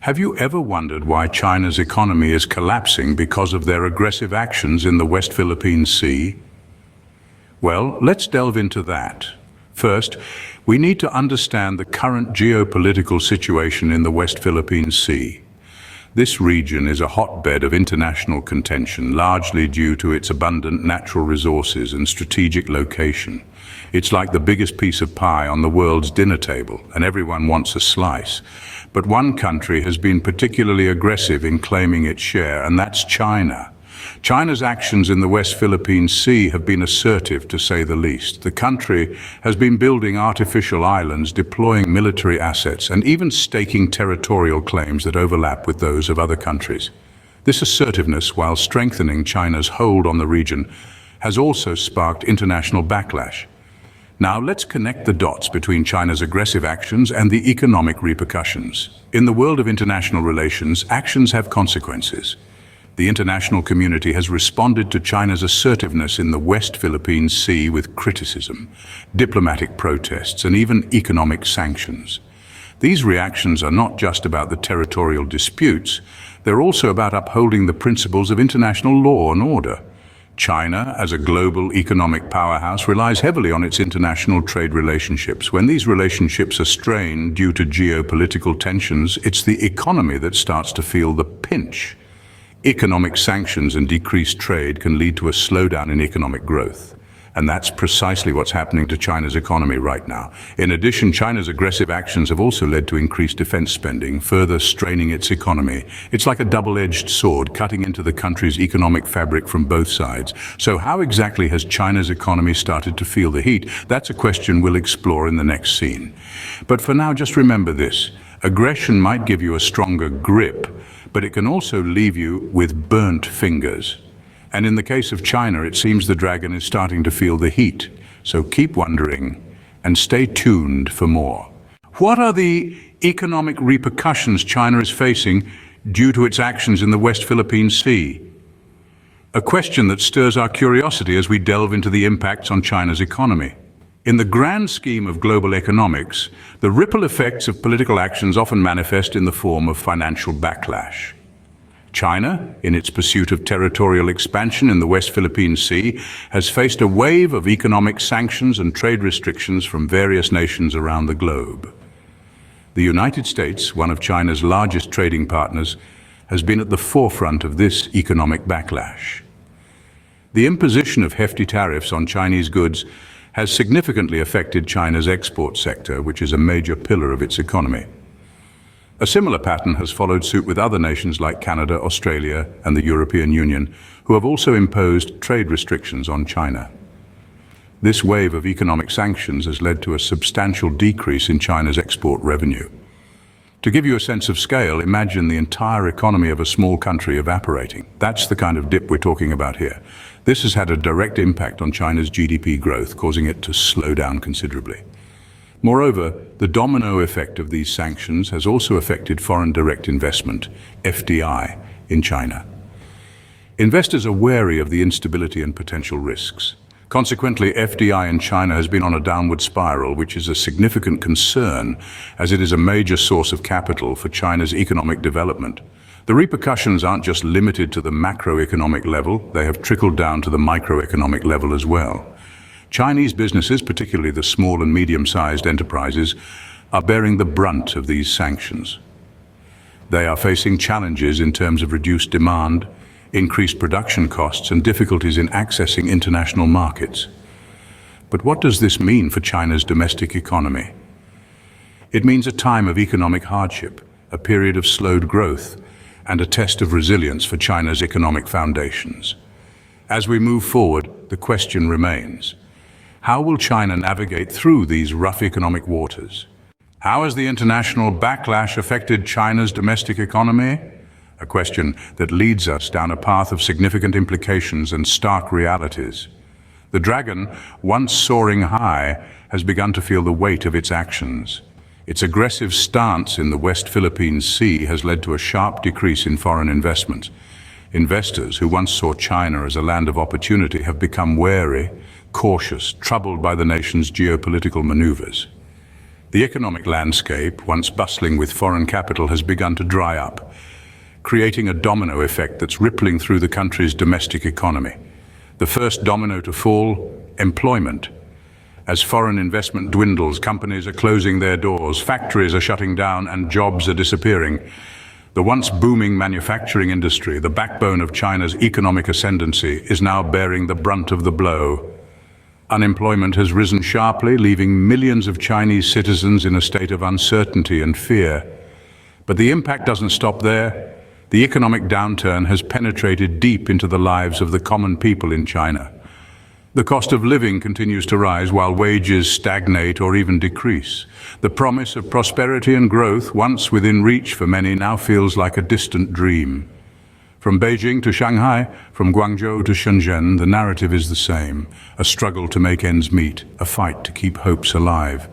Have you ever wondered why China's economy is collapsing because of their aggressive actions in the West Philippine Sea? Well, let's delve into that. First, we need to understand the current geopolitical situation in the West Philippine Sea. This region is a hotbed of international contention, largely due to its abundant natural resources and strategic location. It's like the biggest piece of pie on the world's dinner table, and everyone wants a slice. But one country has been particularly aggressive in claiming its share, and that's China. China's actions in the West Philippine Sea have been assertive, to say the least. The country has been building artificial islands, deploying military assets, and even staking territorial claims that overlap with those of other countries. This assertiveness, while strengthening China's hold on the region, has also sparked international backlash. Now let's connect the dots between China's aggressive actions and the economic repercussions. In the world of international relations, actions have consequences. The international community has responded to China's assertiveness in the West Philippine Sea with criticism, diplomatic protests, and even economic sanctions. These reactions are not just about the territorial disputes, they're also about upholding the principles of international law and order. China, as a global economic powerhouse, relies heavily on its international trade relationships. When these relationships are strained due to geopolitical tensions, it's the economy that starts to feel the pinch. Economic sanctions and decreased trade can lead to a slowdown in economic growth. And that's precisely what's happening to China's economy right now. In addition, China's aggressive actions have also led to increased defense spending, further straining its economy. It's like a double-edged sword, cutting into the country's economic fabric from both sides. So how exactly has China's economy started to feel the heat? That's a question we'll explore in the next scene. But for now, just remember this. Aggression might give you a stronger grip, but it can also leave you with burnt fingers. And in the case of China, it seems the dragon is starting to feel the heat. So keep wondering and stay tuned for more. What are the economic repercussions China is facing due to its actions in the West Philippine Sea? A question that stirs our curiosity as we delve into the impacts on China's economy. In the grand scheme of global economics, the ripple effects of political actions often manifest in the form of financial backlash. China, in its pursuit of territorial expansion in the West Philippine Sea, has faced a wave of economic sanctions and trade restrictions from various nations around the globe. The United States, one of China's largest trading partners, has been at the forefront of this economic backlash. The imposition of hefty tariffs on Chinese goods has significantly affected China's export sector, which is a major pillar of its economy. A similar pattern has followed suit with other nations like Canada, Australia, and the European Union, who have also imposed trade restrictions on China. This wave of economic sanctions has led to a substantial decrease in China's export revenue. To give you a sense of scale, imagine the entire economy of a small country evaporating. That's the kind of dip we're talking about here. This has had a direct impact on China's GDP growth, causing it to slow down considerably. Moreover, the domino effect of these sanctions has also affected foreign direct investment, FDI, in China. Investors are wary of the instability and potential risks. Consequently, FDI in China has been on a downward spiral, which is a significant concern as it is a major source of capital for China's economic development. The repercussions aren't just limited to the macroeconomic level, they have trickled down to the microeconomic level as well. Chinese businesses, particularly the small and medium-sized enterprises, are bearing the brunt of these sanctions. They are facing challenges in terms of reduced demand, increased production costs, and difficulties in accessing international markets. But what does this mean for China's domestic economy? It means a time of economic hardship, a period of slowed growth, and a test of resilience for China's economic foundations. As we move forward, the question remains: how will China navigate through these rough economic waters? How has the international backlash affected China's domestic economy? A question that leads us down a path of significant implications and stark realities. The dragon, once soaring high, has begun to feel the weight of its actions. Its aggressive stance in the West Philippine Sea has led to a sharp decrease in foreign investment. Investors who once saw China as a land of opportunity have become wary, cautious, troubled by the nation's geopolitical maneuvers. The economic landscape, once bustling with foreign capital, has begun to dry up, creating a domino effect that's rippling through the country's domestic economy. The first domino to fall: employment. As foreign investment dwindles, companies are closing their doors, factories are shutting down, and jobs are disappearing. The once booming manufacturing industry, the backbone of China's economic ascendancy, is now bearing the brunt of the blow. Unemployment has risen sharply, leaving millions of Chinese citizens in a state of uncertainty and fear. But the impact doesn't stop there. The economic downturn has penetrated deep into the lives of the common people in China. The cost of living continues to rise while wages stagnate or even decrease. The promise of prosperity and growth, once within reach for many, now feels like a distant dream. From Beijing to Shanghai, from Guangzhou to Shenzhen, the narrative is the same: a struggle to make ends meet, a fight to keep hopes alive.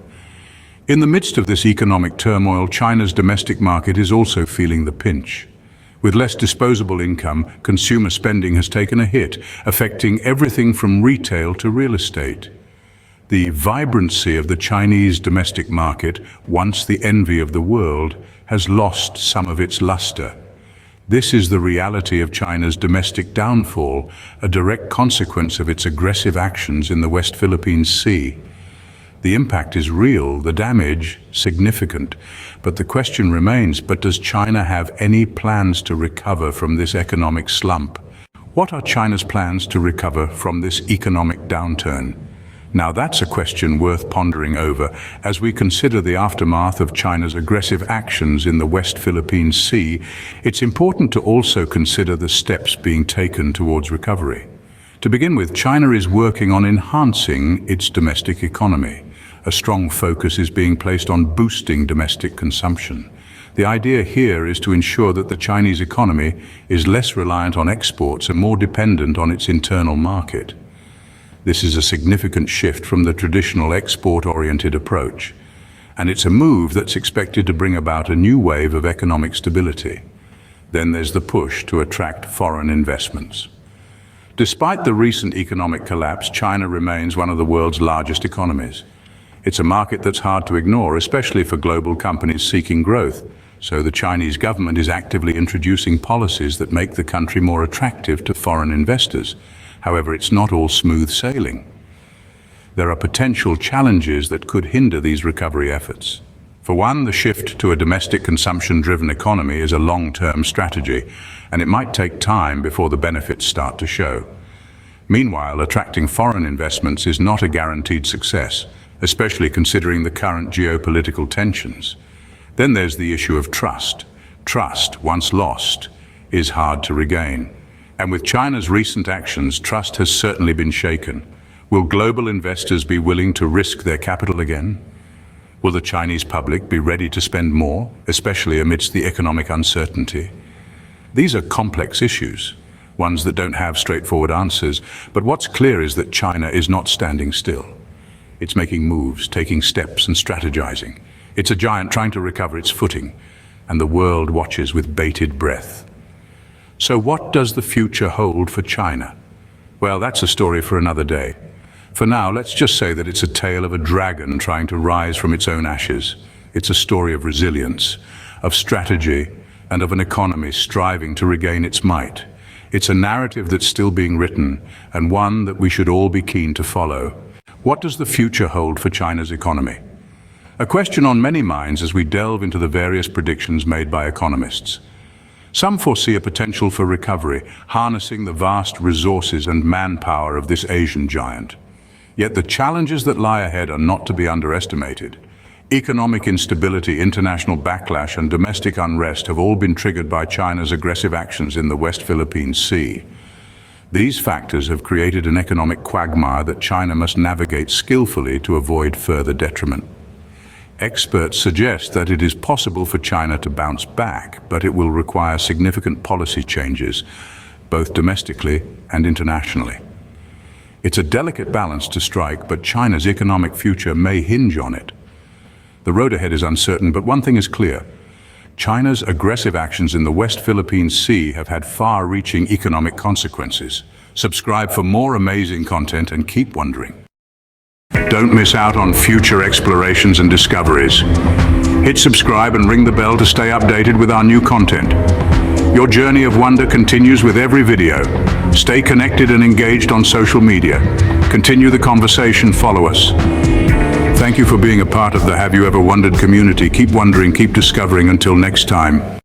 In the midst of this economic turmoil, China's domestic market is also feeling the pinch. With less disposable income, consumer spending has taken a hit, affecting everything from retail to real estate. The vibrancy of the Chinese domestic market, once the envy of the world, has lost some of its luster. This is the reality of China's domestic downfall, a direct consequence of its aggressive actions in the West Philippine Sea. The impact is real, the damage significant, but the question remains, does China have any plans to recover from this economic slump? What are China's plans to recover from this economic downturn? Now that's a question worth pondering over as we consider the aftermath of China's aggressive actions in the West Philippine Sea. It's important to also consider the steps being taken towards recovery. To begin with, China is working on enhancing its domestic economy. A strong focus is being placed on boosting domestic consumption. The idea here is to ensure that the Chinese economy is less reliant on exports and more dependent on its internal market. This is a significant shift from the traditional export-oriented approach, and it's a move that's expected to bring about a new wave of economic stability. Then there's the push to attract foreign investments. Despite the recent economic collapse, China remains one of the world's largest economies. It's a market that's hard to ignore, especially for global companies seeking growth. So the Chinese government is actively introducing policies that make the country more attractive to foreign investors. However, it's not all smooth sailing. There are potential challenges that could hinder these recovery efforts. For one, the shift to a domestic consumption-driven economy is a long-term strategy, and it might take time before the benefits start to show. Meanwhile, attracting foreign investments is not a guaranteed success, especially considering the current geopolitical tensions. Then there's the issue of trust. Trust, once lost, is hard to regain. And with China's recent actions, trust has certainly been shaken. Will global investors be willing to risk their capital again? Will the Chinese public be ready to spend more, especially amidst the economic uncertainty? These are complex issues, ones that don't have straightforward answers, but what's clear is that China is not standing still. It's making moves, taking steps and strategizing. It's a giant trying to recover its footing, and the world watches with bated breath. So what does the future hold for China? Well, that's a story for another day. For now, let's just say that it's a tale of a dragon trying to rise from its own ashes. It's a story of resilience, of strategy, and of an economy striving to regain its might. It's a narrative that's still being written, and one that we should all be keen to follow. What does the future hold for China's economy? A question on many minds as we delve into the various predictions made by economists. Some foresee a potential for recovery, harnessing the vast resources and manpower of this Asian giant. Yet the challenges that lie ahead are not to be underestimated. Economic instability, international backlash, and domestic unrest have all been triggered by China's aggressive actions in the West Philippine Sea. These factors have created an economic quagmire that China must navigate skillfully to avoid further detriment. Experts suggest that it is possible for China to bounce back, but it will require significant policy changes, both domestically and internationally. It's a delicate balance to strike, but China's economic future may hinge on it. The road ahead is uncertain, but one thing is clear. China's aggressive actions in the West Philippine Sea have had far-reaching economic consequences. Subscribe for more amazing content and keep wondering. Don't miss out on future explorations and discoveries. Hit subscribe and ring the bell to stay updated with our new content. Your journey of wonder continues with every video. Stay connected and engaged on social media. Continue the conversation, follow us. Thank you for being a part of the Have You Ever Wondered community. Keep wondering, keep discovering. Until next time.